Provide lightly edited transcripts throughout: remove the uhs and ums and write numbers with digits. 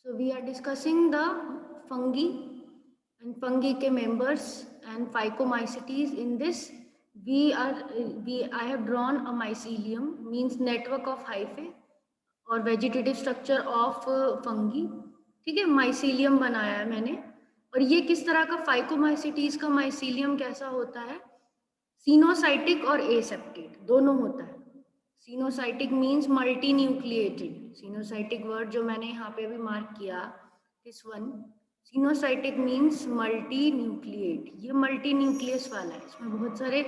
So we are discussing the fungi and fungi के members and phycomycetes. In this, I have drawn a mycelium, means network of hyphae और vegetative structure of fungi. ठीक है, mycelium बनाया है मैंने. और ये किस तरह का फाइकोमाइसिटीज का माइसीलियम कैसा होता है? सिनोसाइटिक और एसेप्टेट दोनों होता है. Coenocytic means multi nucleated. Coenocytic word जो मैंने यहाँ पे भी मार्क किया, this one, coenocytic means multi nucleate. ये मल्टी न्यूक्लियस वाला है, इसमें बहुत सारे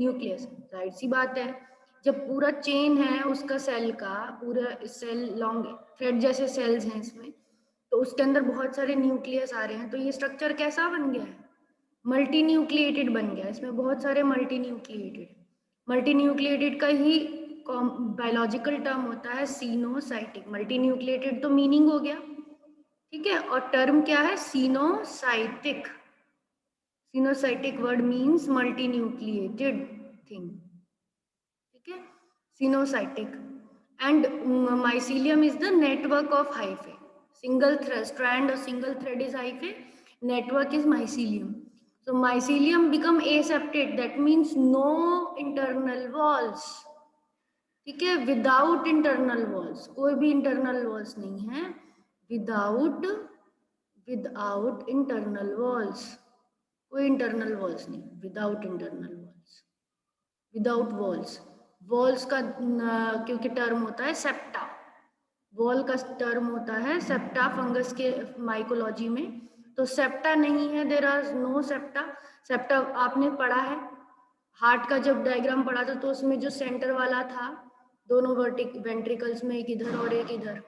न्यूक्लियस. जाहिर सी बात है, जब पूरा चेन है उसका सेल का, पूरा सेल लॉन्ग थ्रेड जैसे सेल्स हैं इसमें, तो उसके अंदर बहुत सारे न्यूक्लियस आ रहे हैं, तो ये स्ट्रक्चर कैसा बन गया है? मल्टी न्यूक्लिएटेड बन गया. इसमें बहुत सारे मल्टी न्यूक्लिएटेड का ही बायोलॉजिकल टर्म होता है सीनोसाइटिक. मल्टी न्यूक्लिएटेड तो मीनिंग हो गया, ठीक है, और टर्म क्या है? Coenocytic. Coenocytic word means multi nucleated thing. ठीक है, coenocytic. And mycelium is the network of hyphae. Single strand or single thread is hyphae, network is mycelium. So mycelium become aseptate, that means no internal walls. ठीक है, without internal walls, कोई भी internal walls नहीं है. Without internal walls, कोई internal walls नहीं. Without internal walls, without walls. Walls का क्योंकि टर्म होता है सेप्टा, वॉल का टर्म होता है सेप्टा फंगस के माइकोलॉजी में. तो सेप्टा नहीं है, there are no septa. Septa आपने पढ़ा है, हार्ट का जब डायग्राम पढ़ा था तो उसमें जो सेंटर वाला था, दोनों वेंट्रिकल्स में, एक इधर और एक इधर,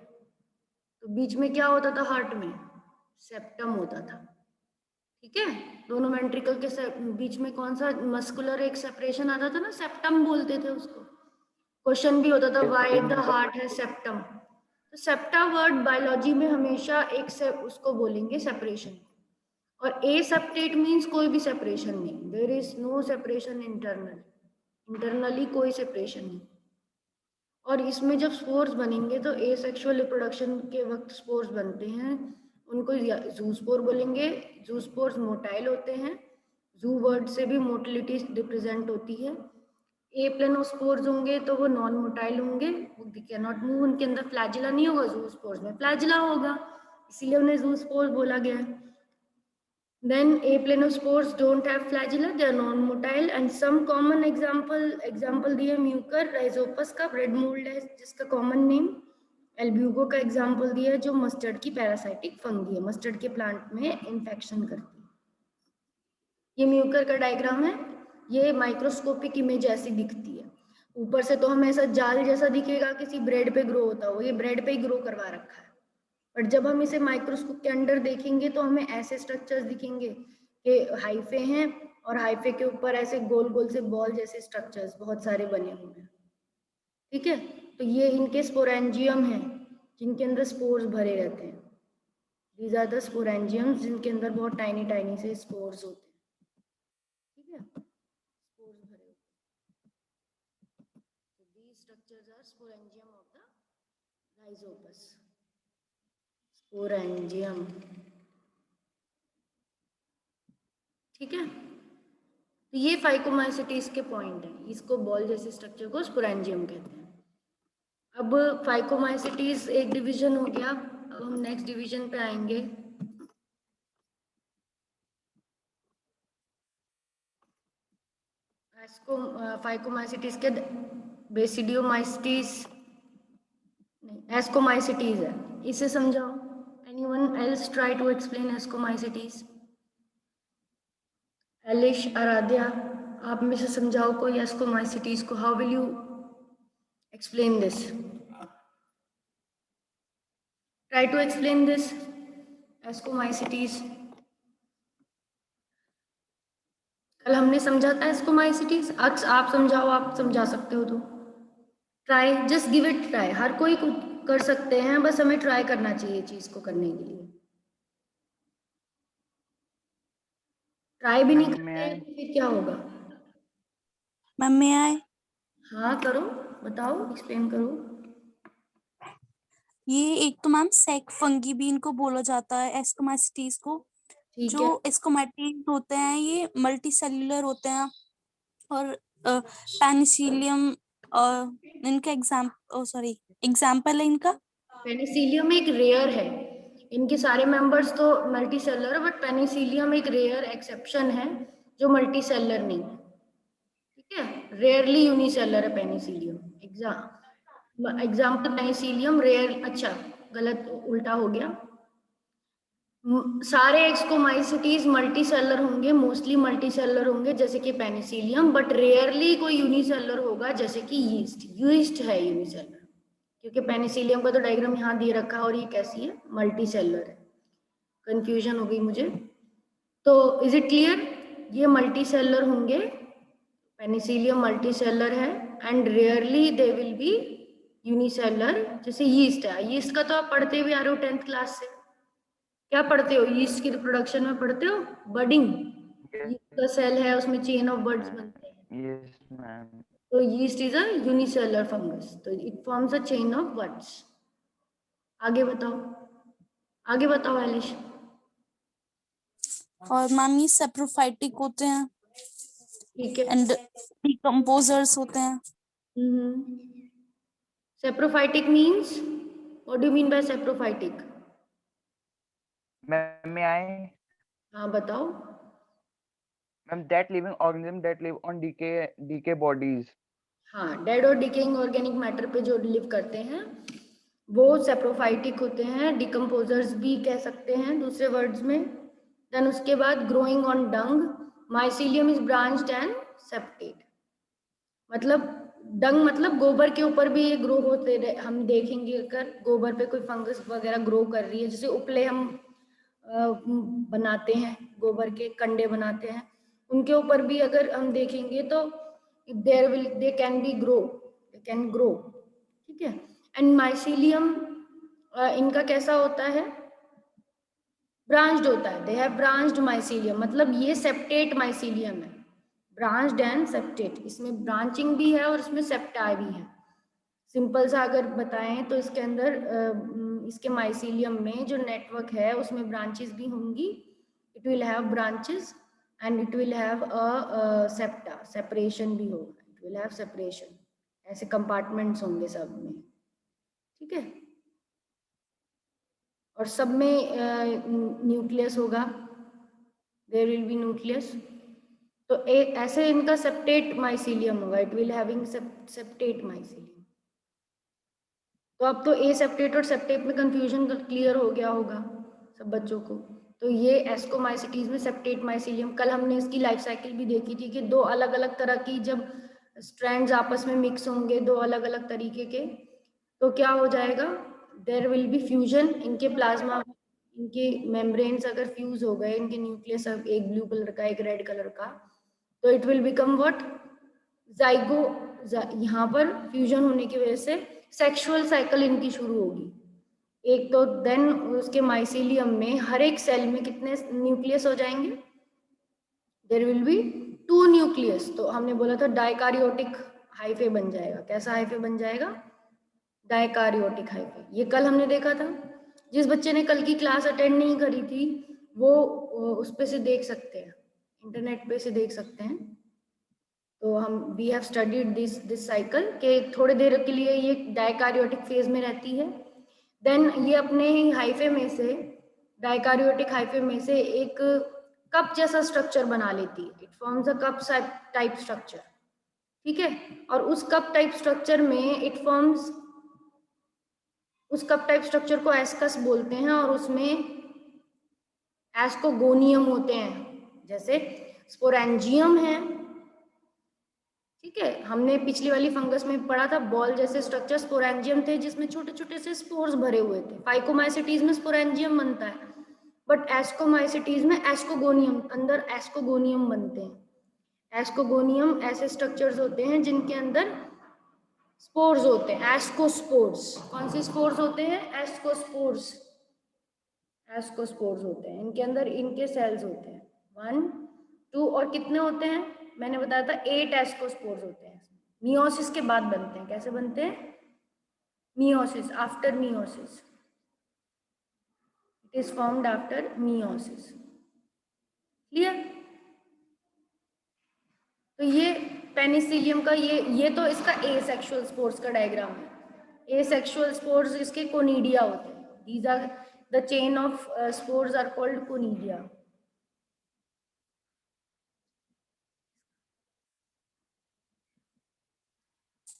तो बीच में क्या होता था हार्ट में? सेप्टम होता था. ठीक है, दोनों वेंट्रिकल के बीच में कौन सा मस्कुलर एक सेपरेशन आता था ना, सेप्टम बोलते थे उसको. क्वेश्चन भी होता था व्हाई द हार्ट है सेप्टम. तो सेप्टा वर्ड बायोलॉजी में हमेशा एक से उसको बोलेंगे सेपरेशन. और ए सेप्टेट मीन्स कोई भी सेपरेशन नहीं. There is no separation internally कोई सेपरेशन नहीं. और इसमें जब स्पोर्स बनेंगे तो एसेक्सुअल रिप्रोडक्शन के वक्त स्पोर्स बनते हैं, उनको जूस्पोर बोलेंगे. जूस्पोर्स मोटाइल होते हैं. जू वर्ड से भी मोटिलिटी रिप्रेजेंट होती है. ए प्लेनोस्पोर्स होंगे तो वो नॉन मोटाइल होंगे, वो कैन नॉट मूव, उनके अंदर फ्लैजिला नहीं होगा. जूस्पोर्स में फ्लैजिला होगा, इसीलिए उन्हें जूस्पोर्स बोला गया है. Then aplanospores don't have flagella, they are non-motile. And some common example दिए म्यूकर, राइजोपस का ब्रेड मोल्ड है जिसका कॉमन नेम. एल्ब्यूगो का एग्जाम्पल दिया है जो मस्टर्ड की पैरासाइटिक फंगी है, मस्टर्ड के प्लांट में इन्फेक्शन करती है. ये म्यूकर का डायग्राम है, ये माइक्रोस्कोपिक इमेज ऐसी दिखती है. ऊपर से तो हमें ऐसा जाल जैसा दिखेगा, किसी ब्रेड पे ग्रो होता हो, ये ब्रेड पे ही ग्रो करवा रखा है. बट जब हम इसे माइक्रोस्कोप के अंदर देखेंगे तो हमें ऐसे स्ट्रक्चर्स दिखेंगे कि हाइफे हैं और हाइफे के ऊपर ऐसे गोल गोल से बॉल जैसे स्ट्रक्चर्स बहुत सारे बने हुए हैं. ठीक है, तो ये इनके स्पोरेंजियम हैं जिनके अंदर स्पोर्स भरे रहते हैं. दीज आर द स्पोरेंजियम्स जिनके अंदर बहुत टाइनी टाइनी से स्पोर्स होते हैं. ठीक है, स्पोर्स भरे होते हैं. so these structures are sporangium of the rhizopus. Sporangium. ठीक है, तो ये फाइकोमाइसिटीज के पॉइंट हैं. इसको बॉल जैसे स्ट्रक्चर को स्पोरेंजियम कहते हैं. अब फाइकोमाइसिटीज एक डिवीजन हो गया. अब हम नेक्स्ट डिवीजन पे आएंगे. फाइकोमाइसिटीज के बेसिडियोमाइसिटीज नहीं, एस्कोमाइसिटीज है. इसे समझाओ. Anyone else try to explain ascomycetes? Elish, Aradhya, आप में से समझाओ कोई एस्कोमाइसिटीज को. How will you explain this? Try to explain this ascomycetes. कल हमने समझा था ascomycetes. आप समझाओ, आप समझा सकते हो तो try, just give it try. हर कोई कर सकते हैं, बस हमें ट्राई करना चाहिए चीज को करने के लिए. ट्राई भी नहीं करते फिर क्या होगा? मम्मी आए. हाँ करो, बताओ, एक्सप्लेन करो. ये एक तो मैम सेक फंगी भी इनको बोला जाता है, एस्कोमाइसिटीज को। ठीक है। जो एस्कोमाइटीज होते हैं ये मल्टी सेल्यूलर होते हैं, और पेनिसिलियम इनका एग्जाम्पल है इनका। पेनिसिलियम एक रेयर है, इनके सारे मेंबर्स तो मल्टी सेलर है, बट पेनिसिलियम एक रेयर एक्सेप्शन है जो मल्टी सेलर नहीं है। ठीक है, रेयरली यूनिसेलर है पेनिसिलियम। एग्जाम्पल पेनिसिलियम रेयर, अच्छा गलत उल्टा हो गया। सारे एक्सकोमाइसिटीज मल्टी सेलर होंगे, मोस्टली मल्टी सेलर होंगे जैसे कि पेनिसिलियम, बट रेयरली कोई यूनिसेलर होगा जैसे कि यीस्ट। यीस्ट है यूनिसेलर, क्योंकि पेनिसिलियम का तो डायग्राम यहाँ दे रखा है और ये कैसी है, मल्टी सेलर है। कंफ्यूजन हो गई मुझे। तो इज इट क्लियर, ये मल्टी सेलर होंगे, पेनिसिलियम मल्टी सेलर है, and rarely they will be unicellular. जैसे यीस्ट है, यीस्ट का तो आप पढ़ते हुए आ रहे हो 10th क्लास से। क्या पढ़ते हो यीस्ट की रिप्रोडक्शन में, पढ़ते हो बडिंग। यीस्ट का सेल है, उसमें चेन ऑफ बर्ड्स बनते हैं। Yes ma'am. तो yeast is a unicellular fungus, तो it forms a chain of buds. आगे बताओ, आगे बताओ आलिश। और मैम ये सेप्रोफाइटिक होते हैं ठीक है। एंड डिकम्पोजर्स होते हैं। Saprophytic means, what do you mean by saprophytic? Ma'am में आए। हाँ बताओ। Ma'am that living organism that live on decay bodies. हाँ, डेड और डिकेइंग ऑर्गेनिक मैटर पे जो लिव करते हैं वो सेप्रोफाइटिक होते हैं, डिकम्पोजर्स भी कह सकते हैं दूसरे वर्ड्स में। देन उसके बाद growing on dung, mycelium is branched and septate. मतलब डंग मतलब गोबर के ऊपर भी ये ग्रो होते हम देखेंगे, अगर गोबर पे कोई फंगस वगैरह ग्रो कर रही है, जैसे उपले हम बनाते हैं, गोबर के कंडे बनाते हैं, उनके ऊपर भी अगर हम देखेंगे तो they can be grow, they can grow. ठीक है। एंड माइसीलियम इनका कैसा होता है, ब्रांच्ड होता है, दे हैव ब्रांच्ड माइसीलियम, मतलब ये सेप्टेट माइसीलियम है, ब्रांच्ड एंड सेप्टेट, इसमें ब्रांचिंग भी है और इसमें सेप्टा भी है। सिंपल सा अगर बताएं तो इसके अंदर इसके माइसीलियम में जो नेटवर्क है उसमें ब्रांचेस भी होंगी, it will have branches and it will have a septa, separation भी होगा, इट विल हैव सेपरेशन, ऐसे कंपार्टमेंट्स होंगे सब में। ठीक है। और सब में न्यूक्लियस होगा, देयर विल बी न्यूक्लियस। तो ऐसे इनका सेप्टेट माइसीलियम होगा, it will having septate mycelium. तो अब तो ए सेप्टेट और सेप्टेट में कंफ्यूजन क्लियर हो गया होगा सब बच्चों को। तो ये एस्कोमाइसिटीज में सेप्टेट माइसीलियम, कल हमने इसकी लाइफ साइकिल भी देखी थी कि दो अलग अलग तरह की जब स्ट्रैंड्स आपस में मिक्स होंगे दो अलग अलग तरीके के, तो क्या हो जाएगा, देयर विल बी फ्यूजन, इनके प्लाज्मा, इनके मेम्ब्रेन्स अगर फ्यूज हो गए, इनके न्यूक्लियस एक ब्लू कलर का एक रेड कलर का, तो it will become what, zygote. यहाँ पर फ्यूजन होने की वजह से सेक्सुअल साइकिल इनकी शुरू होगी एक तो, देन उसके माइसीलियम में हर एक सेल में कितने न्यूक्लियस हो जाएंगे, देयर विल बी 2 न्यूक्लियस। तो हमने बोला था डाइकारियोटिक हाइफे बन जाएगा, कैसा हाइफे बन जाएगा, डाइकारियोटिक हाइफे। ये कल हमने देखा था, जिस बच्चे ने कल की क्लास अटेंड नहीं करी थी वो उस पे से देख सकते हैं, इंटरनेट पे से देख सकते हैं। तो हम we have studied this cycle के थोड़ी देर के लिए ये डाइकारियोटिक फेज में रहती है, देन ये अपने ही हाइफे में से, डाइकारियोटिक हाइफे में से एक कप जैसा स्ट्रक्चर बना लेती है, it forms a cup type structure. ठीक है। और उस कप टाइप स्ट्रक्चर में इट फॉर्म्स, उस कप टाइप स्ट्रक्चर को एस्कस बोलते हैं, और उसमें एस्कोगोनियम होते हैं, जैसे स्पोरेंजियम है। ठीक है, हमने पिछली वाली फंगस में पढ़ा था बॉल जैसे स्ट्रक्चर स्पोरेंजियम थे जिसमें छोटे छोटे से स्पोर्स भरे हुए थे, फाइकोमाइसिटीज में स्पोरेंजियम बनता है, बट एस्कोमाइसिटीज में एस्कोगोनियम, अंदर एस्कोगोनियम बनते हैं। एस्कोगोनियम ऐसे स्ट्रक्चर्स होते हैं जिनके अंदर स्पोर्स होते हैं, एस्कोस्पोर्स। कौन से स्पोर्स होते हैं, एस्कोस्पोर्स, एस्कोस्पोर्स होते हैं, इनके अंदर इनके सेल्स होते हैं 1 2 और कितने होते हैं, मैंने बताया था 8 एस्कोस्पोर्स होते हैं, मियोसिस के बाद बनते हैं। कैसे बनते हैं, meiosis, after meiosis. It is formed after meiosis. Clear? तो ये पेनिसिलियम का ये तो इसका एसेक्सुअल स्पोर्स का डायग्राम है। एसेक्सुअल स्पोर्स इसके कोनिडिया होते हैं। These are the chain of spores are called conidia.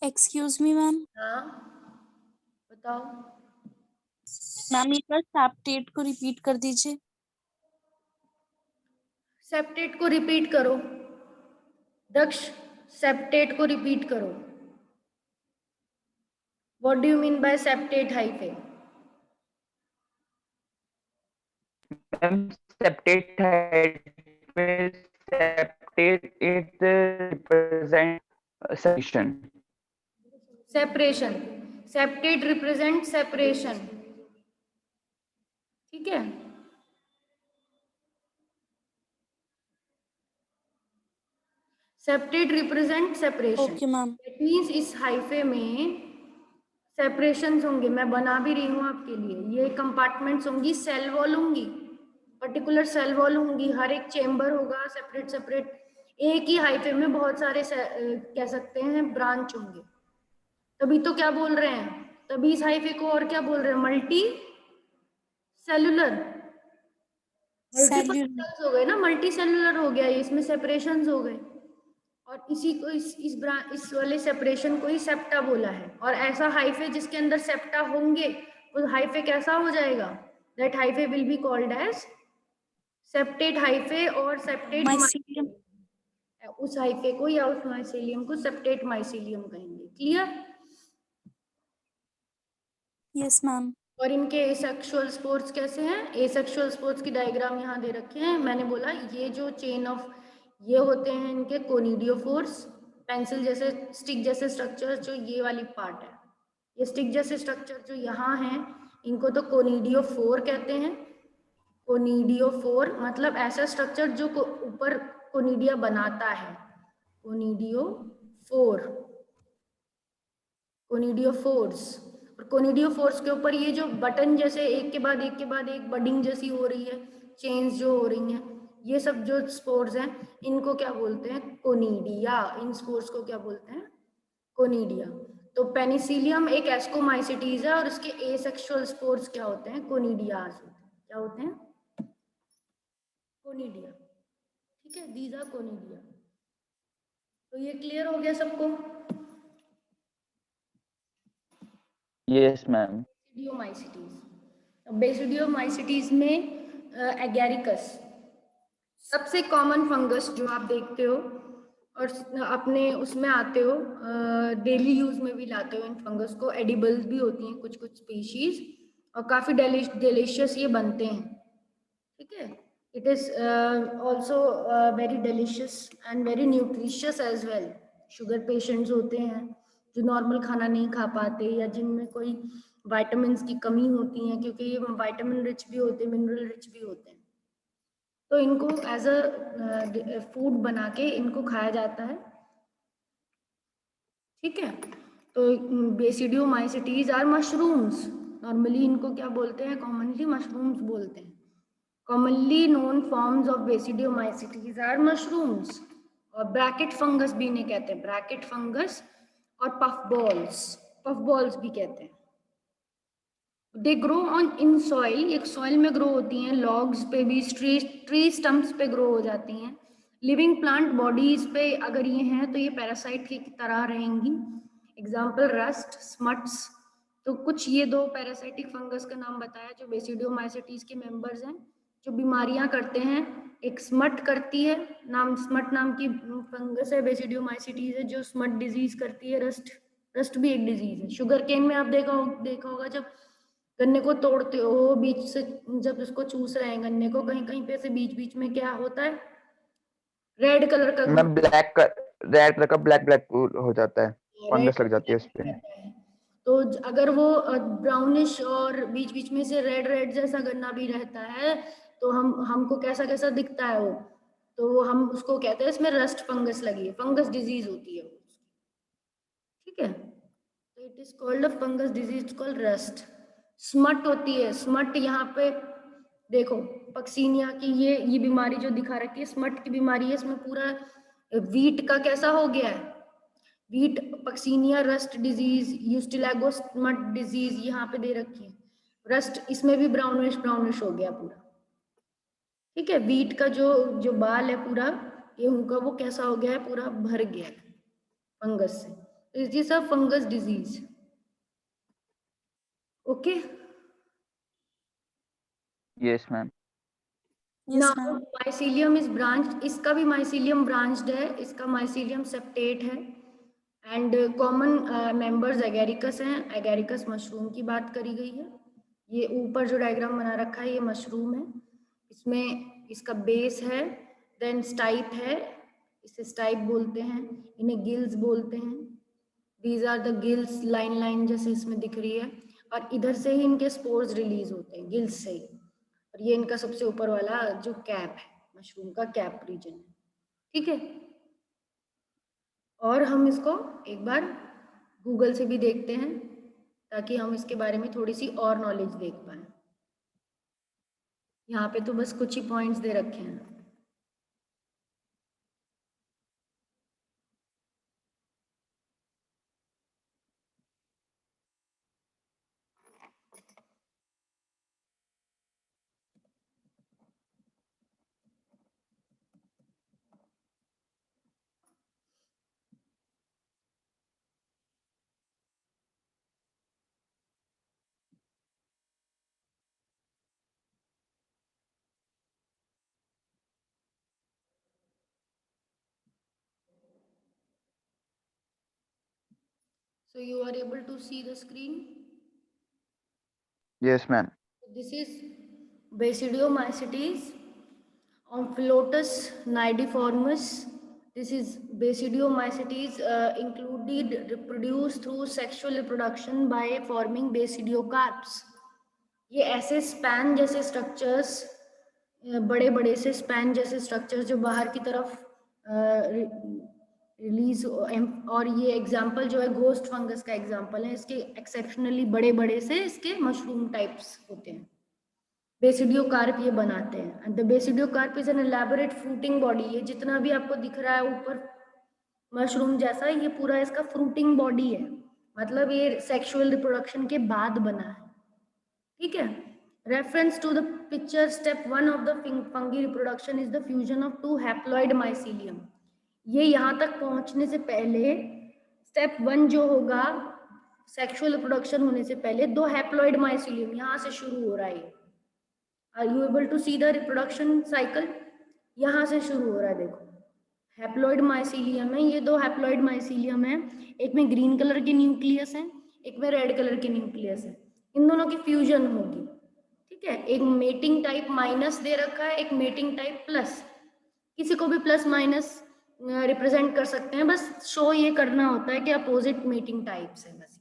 Excuse me ma'am, हाँ बताओ। मैम एक बार सेप्टेट को रिपीट कर दीजिए। सेप्टेट को रिपीट करो दक्ष, सेप्टेट को रिपीट करो। What do you mean by septate hyphae? Septate height septate it represent separation. Separation, septate represent separation, ठीक है। Septate represent separation. Okay ma'am. It means इस हाइफे में सेपरेशंस होंगे। मैं बना भी रही हूँ आपके लिए। ये कंपार्टमेंट्स होंगी, सेल वॉल होंगी, पर्टिकुलर सेल वॉल होंगी, हर एक चेम्बर होगा सेपरेट सेपरेट। एक ही हाइफे में बहुत सारे कह सकते हैं ब्रांच होंगे। तभी तो क्या बोल रहे हैं, तभी इस हाइफे को और क्या बोल रहे हैं, multi cellular. Multiple cellular. Cells हो गए ना, मल्टी सेलुलर हो गया ये, इसमें सेपरेशंस हो गए। और इसी को इस वाले सेपरेशन को ही सेप्टा बोला है। और ऐसा हाइफे जिसके अंदर सेप्टा होंगे वो हाइफे कैसा हो जाएगा? That hyphae will be called as septate hyphae और सेप्टेट माइसीलियम। उस हाइफे को या उस माइसीलियम को सेप्टेट माइसीलियम कहेंगे। क्लियर? Yes ma'am. और इनके एसेक्सुअल स्पोर्स कैसे हैं? एसेक्सुअल स्पोर्स की डायग्राम यहाँ दे रखे हैं। मैंने बोला ये जो चेन ऑफ ये होते हैं इनके कोनिडियोफोर्स, पेंसिल जैसे स्टिक जैसे स्ट्रक्चर जो ये वाली पार्ट है, ये स्टिक जैसे स्ट्रक्चर जो यहाँ है इनको तो कोनिडियोफोर कहते हैं। कोनिडियोफोर मतलब ऐसा स्ट्रक्चर जो ऊपर कोनिडिया बनाता है, कोनिडियोफोर, कोनिडियोफोर्स। और कोनिडियोफोर्स के ऊपर ये जो बटन जैसे एक के बाद एक के बाद एक बडिंग जैसी हो रही है, चेन्स जो हो रही हैं, ये सब जो स्पोर्स हैं इनको क्या बोलते हैं? कोनिडिया। इन स्पोर्स को क्या बोलते हैं? कोनिडिया। तो पेनिसिलियम एक एस्कोमाइसिटीज है और इसके एसेक्सुअल स्पोर्स क्या होते हैं? कोनिडियाज होते हैं। क्या होते हैं? कोनिडिया। ठीक है, दीज आर कोनिडिया। तो ये क्लियर हो गया सबको? Yes, ma'am. बेसिडियोमाइसिटीज। बेसिडियोमाइसिटीज में एगैरिकस सबसे कॉमन फंगस जो आप देखते हो और अपने उसमें आते हो, डेली यूज में भी लाते हो इन फंगस को। एडिबल्स भी होती हैं कुछ कुछ स्पीशीज और काफी डिलीशियस ये बनते हैं। ठीक है, it is also very delicious and very nutritious as well. Sugar patients होते हैं जो नॉर्मल खाना नहीं खा पाते या जिनमें कोई विटामिन्स की कमी होती है, क्योंकि ये विटामिन रिच भी होते हैं, मिनरल रिच भी होते हैं, तो इनको एज अ फूड बना के इनको खाया जाता है। ठीक है, तो बेसिडियोमाइसिटीज आर मशरूम्स। नॉर्मली इनको क्या बोलते हैं? कॉमनली मशरूम्स बोलते हैं। commonly known forms of basidiomycetes are mushrooms। और ब्रैकेट फंगस भी इन्हें कहते हैं, ब्रैकेट फंगस और पफ बॉल्स भी कहते हैं। They grow on in soil, एक सॉइल में ग्रो होती हैं, लॉग्स पे भी, ट्री स्टम्प्स पे ग्रो हो जाती हैं। लिविंग प्लांट बॉडीज पे अगर ये हैं तो ये पैरासाइट की तरह रहेंगी। Example rust, smuts. तो कुछ ये दो पैरासाइटिक फंगस का नाम बताया जो बेसिडियोमाइसिटीज के मेंबर्स हैं, जो बीमारियां करते हैं। एक स्मट करती है, स्मट नाम की फंगस है, बेसिडियोमाइसिटीज है, जो स्मट डिजीज करती है। रस्ट भी एक डिजीज है। शुगर केन में आप देखा होगा जब गन्ने को तोड़ते हो बीच से, जब उसको चूस रहे हैं गन्ने को, कहीं कहीं पे से बीच बीच में क्या होता है? रेड कलर का मैम रेड कलर का ब्लैक हो जाता है, रेड फंगस लग जाती है उस पे। रहता है। तो अगर वो ब्राउनिश और बीच बीच में से रेड रेड जैसा गन्ना भी रहता है तो हमको कैसा कैसा दिखता है वो, तो हम उसको कहते हैं इसमें रस्ट फंगस लगी है, फंगस डिजीज होती है वो। ठीक है, तो it is called a fungus disease called rust. Smut होती है, स्मट यहाँ पे देखो पक्सीनिया की ये बीमारी जो दिखा रखी है स्मट की बीमारी है, इसमें पूरा वीट का कैसा हो गया है, wheat Puccinia rust disease, Ustilago smut disease यहाँ पे दे रखी है, रस्ट इसमें भी ब्राउनिश हो गया पूरा। ठीक है, वीट का जो जो बाल है पूरा गेहूं का वो कैसा हो गया है, पूरा भर गया है फंगस से। It is a fungus disease. Okay, Yes, ma'am. yes now ma'am, mycelium is branch, इसका भी माइसीलियम ब्रांच्ड है, इसका माइसीलियम सेप्टेट है एंड कॉमन मेंबर्स एगेरिकस हैं, एगेरिकस मशरूम की बात करी गई है। ये ऊपर जो डायग्राम बना रखा है ये मशरूम है, इसमें इसका बेस है, देन स्टाइप है, इसे स्टाइप बोलते हैं, इन्हें गिल्स बोलते हैं। These are the gills, line line जैसे इसमें दिख रही है, और इधर से ही इनके स्पोर्स रिलीज होते हैं गिल्स से ही। और ये इनका सबसे ऊपर वाला जो कैप है, मशरूम का कैप रीजन है। ठीक है, और हम इसको एक बार गूगल से भी देखते हैं ताकि हम इसके बारे में थोड़ी सी और नॉलेज देख पाए। यहाँ पे तो बस कुछ ही पॉइंट्स दे रखे हैं। So you are able to see the screen. Yes, ma'am. This is Basidiomycetes, Omphilotus nidiformis. This is Basidiomycetes included reproduce through sexual reproduction by forming basidiocarps. ये ऐसे स्पैन जैसे स्ट्रक्चर्स, बड़े बड़े से स्पैन जैसे स्ट्रक्चर्स जो बाहर की तरफ रिलीज, और ये एग्जांपल जो है घोस्ट फंगस का एग्जांपल है, इसके एक्सेप्शनली बड़े बड़े से इसके मशरूम टाइप्स होते हैं। बेसिडियोकार्प ये बनाते हैं, and the basidiocarp is an elaborate fruiting body. ये जितना भी आपको दिख रहा है ऊपर मशरूम जैसा, ये पूरा इसका फ्रूटिंग बॉडी है, मतलब ये सेक्सुअल रिप्रोडक्शन के बाद बना है। ठीक है, reference to the picture, step 1 of the fungi reproduction is the fusion of 2 haploid mycelium. ये यहाँ तक पहुंचने से पहले स्टेप 1 जो होगा सेक्सुअल रिप्रोडक्शन होने से पहले 2 हैप्लॉइड माइसीलियम यहाँ से शुरू हो रहा है। Are you able to see the reproduction cycle? यहाँ से शुरू हो रहा है, देखो हैप्लॉइड माइसीलियम है, ये 2 हैप्लॉइड माइसीलियम है, एक में ग्रीन कलर के न्यूक्लियस है, एक में रेड कलर के न्यूक्लियस है, इन दोनों की फ्यूजन होगी। ठीक है, एक मेटिंग टाइप माइनस दे रखा है, एक मेटिंग टाइप प्लस, किसी को भी प्लस माइनस रिप्रेजेंट कर सकते हैं, बस शो ये करना होता है कि अपोजिट मेटिंग टाइप्स है बस।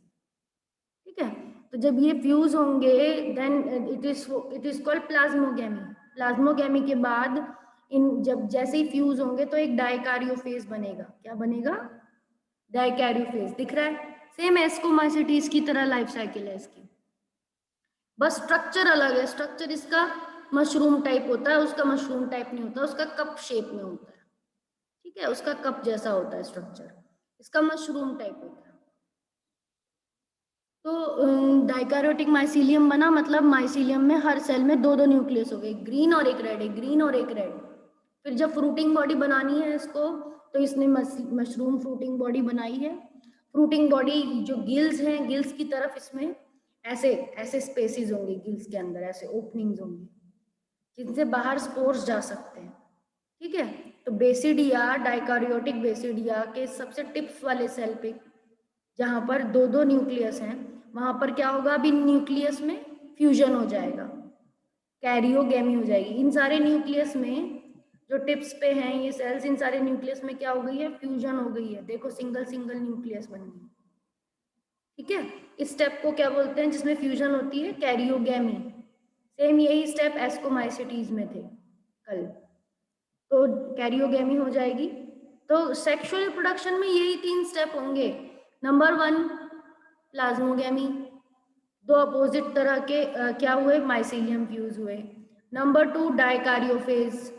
ठीक है, तो जब ये फ्यूज होंगे then it is called plasmogamy. Plasmogamy के बाद इन जब जैसे ही फ्यूज होंगे तो एक डाइकैरियोफेज बनेगा। क्या बनेगा? डाइकैरियोफेज। दिख रहा है? सेम एस्कोमाइसिटीज की तरह लाइफ साइकिल है इसकी, बस स्ट्रक्चर अलग है। स्ट्रक्चर इसका मशरूम टाइप होता है, उसका मशरूम टाइप नहीं होता, उसका कप शेप में होता है। ठीक है, उसका कप जैसा होता है स्ट्रक्चर, इसका मशरूम टाइप होता है। तो डाइकैरियोटिक माइसीलियम बना, मतलब माइसीलियम में हर सेल में 2-2 न्यूक्लियस हो गए, ग्रीन और एक रेड, एक ग्रीन और एक रेड। फिर जब फ्रूटिंग बॉडी बनानी है इसको, तो इसने मशरूम फ्रूटिंग बॉडी बनाई है। फ्रूटिंग बॉडी जो गिल्स हैं, गिल्स की तरफ इसमें ऐसे ऐसे स्पेसिस होंगे, गिल्स के अंदर ऐसे ओपनिंग्स होंगी जिनसे बाहर स्पोर्स जा सकते हैं। ठीक है, तो बेसिडिया, डाइकैरियोटिक बेसिडिया के सबसे टिप्स वाले सेल पे जहां पर 2-2 न्यूक्लियस हैं, वहां पर क्या होगा, अभी न्यूक्लियस में फ्यूजन हो जाएगा, कैरियोगेमी हो जाएगी। इन सारे न्यूक्लियस में जो टिप्स पे हैं ये सेल्स, इन सारे न्यूक्लियस में क्या हो गई है, फ्यूजन हो गई है। देखो सिंगल सिंगल न्यूक्लियस बन गई। ठीक है, इस स्टेप को क्या बोलते हैं जिसमें फ्यूजन होती है? कैरियोगेमी। सेम यही स्टेप एस्कोमाइसिटीज में थे कल, तो कैरियोगेमी हो जाएगी। तो सेक्सुअल रिप्रोडक्शन में यही 3 स्टेप होंगे। नंबर 1 प्लाज्मोगेमी, दो अपोजिट तरह के क्या हुए, माइसीलियम फ्यूज हुए। नंबर 2 डाइकारियोफेज,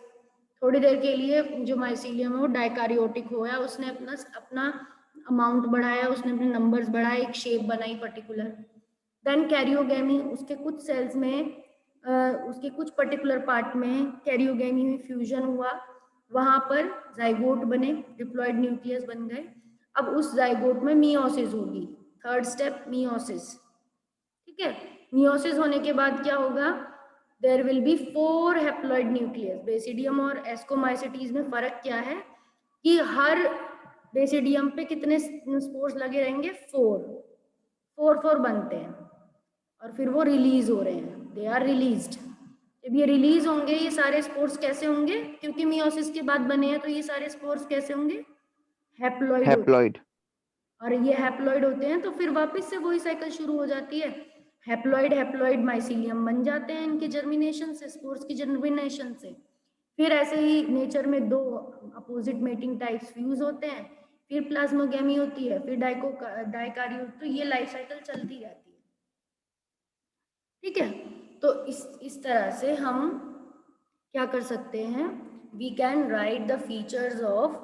थोड़ी देर के लिए जो माइसीलियम है वो डाइकारियोटिक होया, उसने अपना अमाउंट बढ़ाया, उसने अपने नंबर्स बढ़ाए, एक शेप बनाई पर्टिकुलर। देन कैरियोगेमी, उसके कुछ सेल्स में उसके कुछ पर्टिकुलर पार्ट में कैरियोगेमी में फ्यूजन हुआ, वहां पर जाइगोट बने, डिप्लॉयड न्यूक्लियस बन गए। अब उस जाइगोट में मियोसिस होगी, थर्ड स्टेप मियोसिस, ठीक है। मियोसिस होने के बाद क्या होगा, there will be 4 haploid nucleus. Basidium और एस्कोमाइसिटीज में फर्क क्या है कि हर बेसिडियम पे कितने स्पोर्स लगे रहेंगे, 4 बनते हैं और फिर वो रिलीज हो रहे हैं, दे आर रिलीज्ड। जब ये रिलीज होंगे ये सारे स्पोर्स कैसे होंगे, क्योंकि मियोसिस के बाद बने हैं तो ये सारे स्पोर्स कैसे होंगे, हैप्लॉइड होते हैं। हैप्लॉइड। और ये हैप्लॉइड होते हैं तो फिर वापस से वही साइकिल शुरू हो जाती है, हैप्लॉइड माइसीलियम बन जाते हैं इनके जर्मिनेशन से, स्पोर्स की जर्मिनेशन से। फिर ऐसे ही नेचर में दो अपोजिट मेटिंग टाइप्स फ्यूज होते हैं, फिर प्लाज्मोगेमी होती है, फिर डाइकारियोट, तो ये लाइफ साइकिल चलती रहती है, ठीक है। तो इस तरह से हम क्या कर सकते हैं, we can write the features of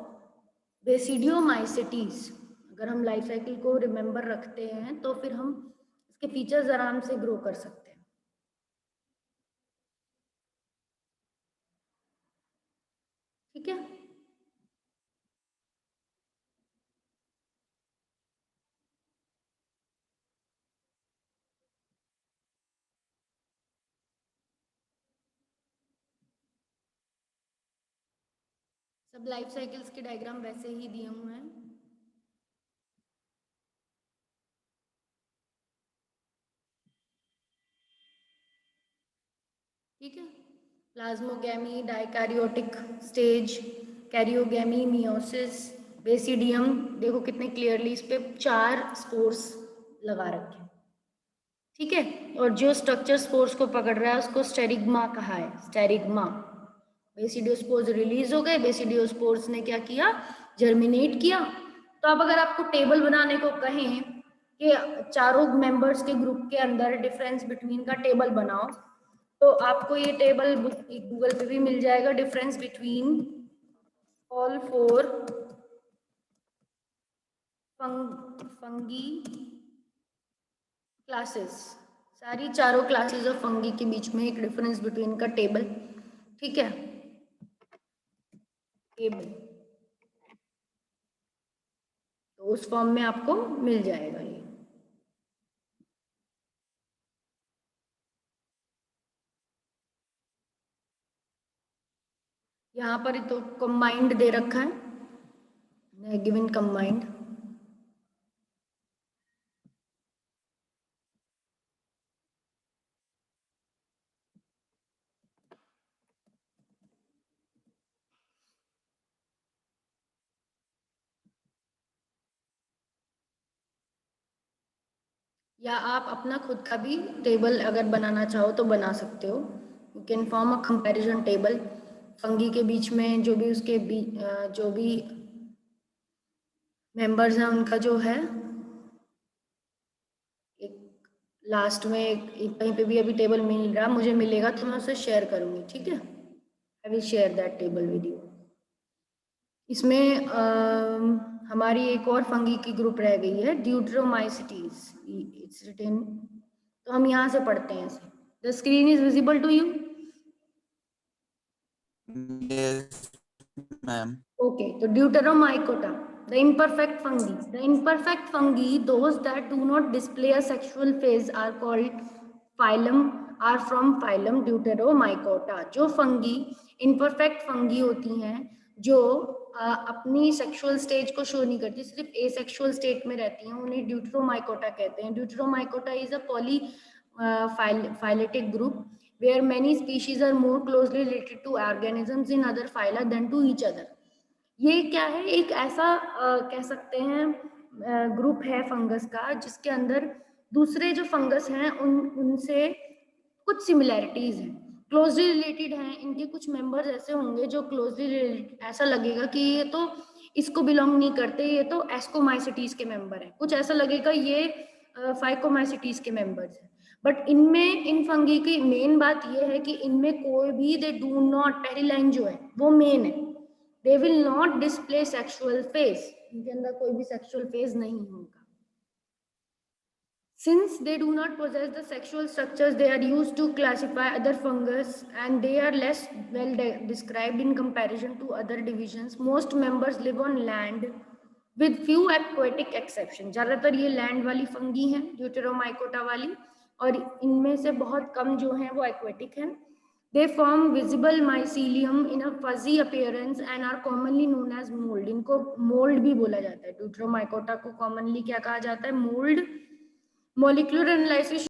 basidiomycetes. अगर हम लाइफ साइकिल को रिमेंबर रखते हैं तो फिर हम इसके फीचर्स आराम से ग्रो कर सकते हैं, ठीक है। सब लाइफ साइकिल्स के डायग्राम वैसे ही दिए हुए हैं। ठीक है, plasmogamy, dikaryotic stage, karyogamy, meiosis, basidium, देखो कितने क्लियरली इस पे 4 स्पोर्स लगा रखे, ठीक है। और जो स्ट्रक्चर स्पोर्स को पकड़ रहा है उसको स्टेरिग्मा कहा है, स्टेरिग्मा। बेसिडियोस्पोर्स रिलीज हो गए, बेसिडियोस्पोर्स ने क्या किया, जर्मिनेट किया। तो अब अगर आपको टेबल बनाने को कहें कि चारों मेंबर्स के ग्रुप के अंदर डिफरेंस बिटवीन का टेबल बनाओ, तो आपको ये टेबल गूगल पे भी मिल जाएगा, difference between all 4 fungi classes, सारी चारों क्लासेस ऑफ फंगी के बीच में एक डिफरेंस बिटवीन का टेबल, ठीक है, टेबल। तो उस फॉर्म में आपको मिल जाएगा ये। यहाँ पर तो कंबाइंड दे रखा है, गिवन कंबाइंड। या आप अपना खुद का भी टेबल अगर बनाना चाहो तो बना सकते हो, you can form a comparison table. Fungi के बीच में जो भी उसके जो भी मेंबर्स हैं उनका जो है एक लास्ट में एक कहीं पे भी अभी टेबल मिल रहा, मुझे मिलेगा तो मैं उसे शेयर करूंगी, ठीक है, I will share that table with you. इसमें हमारी एक और फंगी की ग्रुप रह गई है, ड्यूट्रोमाइसिटीज, इट्स रिटन, तो हम यहाँ से पढ़ते हैं इसे। The screen is visible to you? Yes, ma'am. Okay, so Deuteromycota, the imperfect fungi. The imperfect fungi, those that do not display a sexual phase, are called phylum, are from phylum Deuteromycota. जो fungi imperfect fungi होती हैं, जो अपनी sexual stage को show नहीं करती, सिर्फ asexual state में रहती हैं, उन्हें ड्यूटरोमाइकोटा कहते हैं। Deuteromycota is a polyphyletic group where many species are more closely related to organisms in other phyla than to each other. ये क्या है, एक ऐसा कह सकते हैं ग्रुप है फंगस का जिसके अंदर दूसरे जो फंगस हैं उनसे कुछ सिमिलैरिटीज हैं, क्लोजली रिलेटेड हैं। इनके कुछ मेंबर्स ऐसे होंगे जो क्लोजली रिलेटेड, ऐसा लगेगा कि ये तो इसको बिलोंग नहीं करते, ये तो एस्कोमाइसिटीज के मेंबर हैं, कुछ ऐसा लगेगा ये फाइकोमाइसिटीज के मेंबर्स हैं। बट इनमें इन फंगी की मेन बात ये है कि इनमें कोई भी दे डू नॉट, पहली लाइन जो है वो मेन है, they will not display sexual phase, इनके अंदर कोई भी सेक्सुअल फेज नहीं होगा। Since they do not possess the sexual structures, they are used to classify other fungus and they are less well described in comparison to other divisions. Most members live on land with few aquatic exceptions. ज़्यादातर ये land वाली fungi हैं, ड्यूटेरोमाइकोटा वाली, और इनमें से बहुत कम जो हैं वो एक्वेटिक हैं। They form visible mycelium in a fuzzy appearance and are commonly known as mold. इनको mold भी बोला जाता है। ड्यूटेरोमाइकोटा को commonly क्या कहा जाता है? Mold. Molecular analysis